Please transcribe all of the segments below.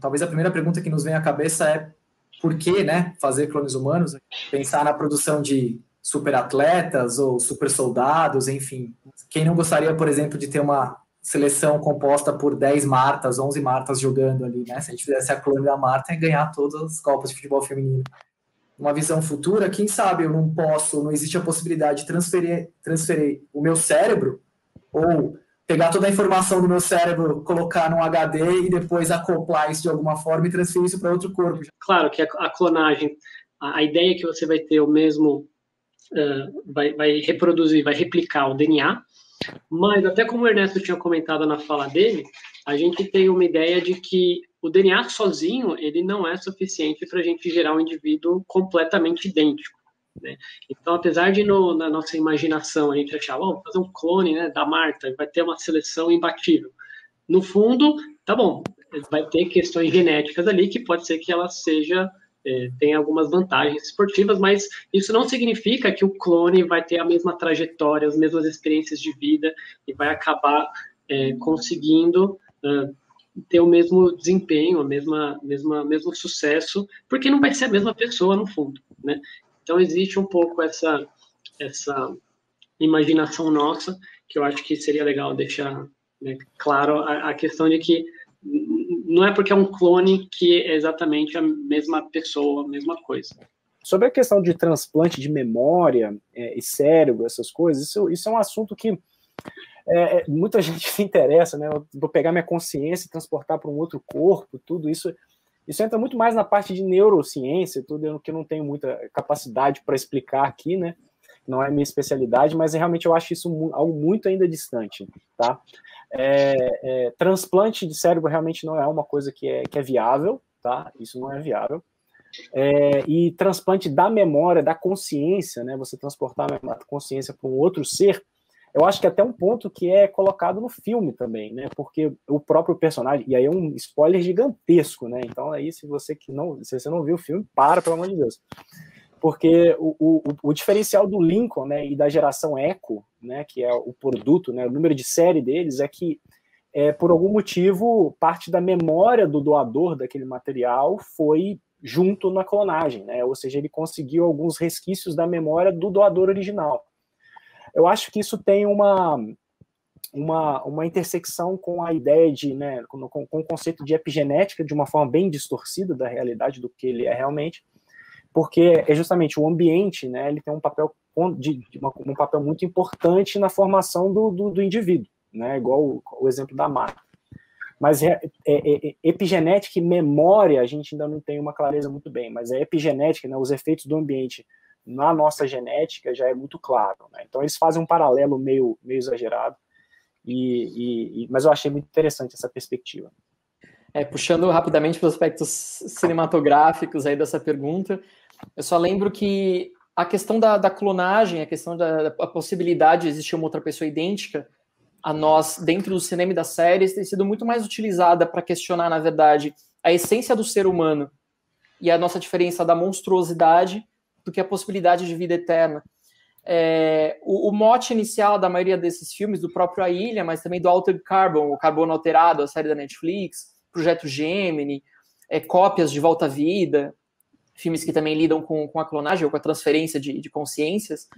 talvez a primeira pergunta que nos vem à cabeça é por que, né, fazer clones humanos? Pensar na produção de superatletas ou super soldados, enfim. Quem não gostaria, por exemplo, de ter uma seleção composta por 10 Martas, 11 Martas jogando ali, né? Se a gente fizesse a clone da Marta, ia ganhar todas as Copas de futebol feminino. Uma visão futura, quem sabe eu não existe a possibilidade de transferir o meu cérebro ou pegar toda a informação do meu cérebro, colocar num HD e depois acoplar isso de alguma forma e transferir isso para outro corpo. Claro que a clonagem, a ideia é que você vai ter o mesmo, vai reproduzir, vai replicar o DNA, mas até como o Ernesto tinha comentado na fala dele, a gente tem uma ideia de que o DNA sozinho, ele não é suficiente para a gente gerar um indivíduo completamente idêntico, né? Então, apesar de na nossa imaginação a gente achar, vamos fazer um clone, né, da Marta, vai ter uma seleção imbatível. No fundo, tá bom, vai ter questões genéticas ali que pode ser que ela tenha algumas vantagens esportivas, mas isso não significa que o clone vai ter a mesma trajetória, as mesmas experiências de vida e vai acabar conseguindo ter o mesmo desempenho, mesmo sucesso, porque não vai ser a mesma pessoa no fundo, né? Então existe um pouco essa imaginação nossa que eu acho que seria legal deixar, né, claro a questão de que não é porque é um clone que é exatamente a mesma pessoa, a mesma coisa. Sobre a questão de transplante de memória e cérebro, essas coisas, isso é um assunto que muita gente se interessa, né? Eu vou pegar minha consciência e transportar para um outro corpo, tudo isso entra muito mais na parte de neurociência, tudo que eu não tenho muita capacidade para explicar aqui, né? Não é minha especialidade, mas realmente eu acho isso algo muito ainda distante, tá? Transplante de cérebro realmente não é uma coisa que é viável, tá? Isso não é viável. E transplante da memória, da consciência, né? Você transportar a consciência para um outro ser, eu acho que até um ponto que é colocado no filme também, né? Porque o próprio personagem, e aí é um spoiler gigantesco, né? Então aí, se você não viu o filme, pelo amor de Deus. Porque o diferencial do Lincoln, né, e da geração Echo, né, que é o produto, né, o número de série deles, é que, por algum motivo, parte da memória do doador daquele material foi junto na clonagem, né, ou seja, ele conseguiu alguns resquícios da memória do doador original. Eu acho que isso tem uma intersecção com a ideia de, né, com o conceito de epigenética de uma forma bem distorcida da realidade do que ele é realmente, porque é justamente o ambiente, né, ele tem um papel um papel muito importante na formação do indivíduo, né, igual o exemplo da Marta. Mas epigenética e memória a gente ainda não tem uma clareza muito bem, mas a epigenética, né, os efeitos do ambiente na nossa genética já é muito claro, né? Então eles fazem um paralelo meio exagerado, mas eu achei muito interessante essa perspectiva. Puxando rapidamente para os aspectos cinematográficos aí dessa pergunta, eu só lembro que a questão da clonagem, a questão da possibilidade de existir uma outra pessoa idêntica a nós dentro do cinema e das séries tem sido muito mais utilizada para questionar, na verdade, a essência do ser humano e a nossa diferença da monstruosidade do que a possibilidade de vida eterna. O mote inicial da maioria desses filmes, do próprio A Ilha, mas também do Altered Carbon, o Carbono Alterado, a série da Netflix, Projeto Gemini, Cópias de Volta à Vida, filmes que também lidam com a clonagem ou com a transferência de consciências,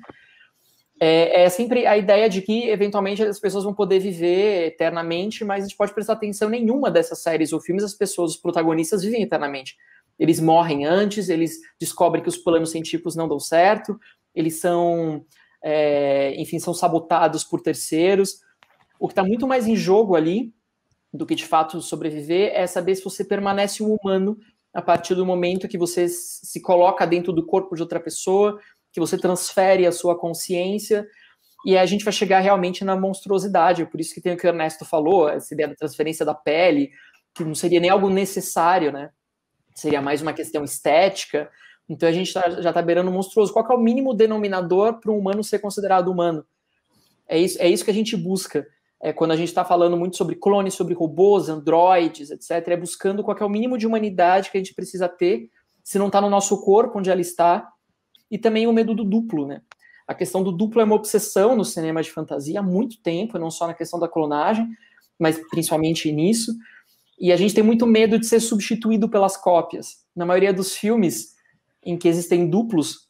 é sempre a ideia de que, eventualmente, as pessoas vão poder viver eternamente, mas a gente pode prestar atenção em nenhuma dessas séries ou filmes, as pessoas, os protagonistas, vivem eternamente. Eles morrem antes, eles descobrem que os planos científicos não dão certo, eles são, enfim, são sabotados por terceiros. O que está muito mais em jogo ali do que, de fato, sobreviver é saber se você permanece um humano a partir do momento que você se coloca dentro do corpo de outra pessoa, que você transfere a sua consciência, e a gente vai chegar realmente na monstruosidade. Por isso que tem o que o Ernesto falou, essa ideia da transferência da pele, que não seria nem algo necessário, né? Seria mais uma questão estética. Então a gente já está beirando monstruoso. Qual que é o mínimo denominador para um humano ser considerado humano? É isso que a gente busca. Quando a gente está falando muito sobre clones, sobre robôs, androides, etc., é buscando qual que é o mínimo de humanidade que a gente precisa ter, se não está no nosso corpo, onde ela está, e também o medo do duplo, né? A questão do duplo é uma obsessão no cinema de fantasia há muito tempo, não só na questão da clonagem, mas principalmente nisso. E a gente tem muito medo de ser substituído pelas cópias. Na maioria dos filmes em que existem duplos,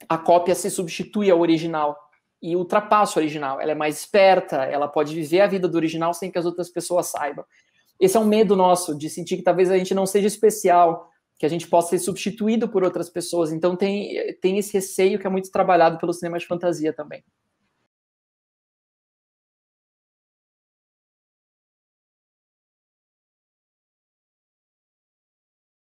a cópia se substitui ao original e ultrapassa o original. Ela é mais esperta, ela pode viver a vida do original sem que as outras pessoas saibam. Esse é um medo nosso, de sentir que talvez a gente não seja especial, que a gente possa ser substituído por outras pessoas. Então tem esse receio que é muito trabalhado pelo cinema de fantasia também.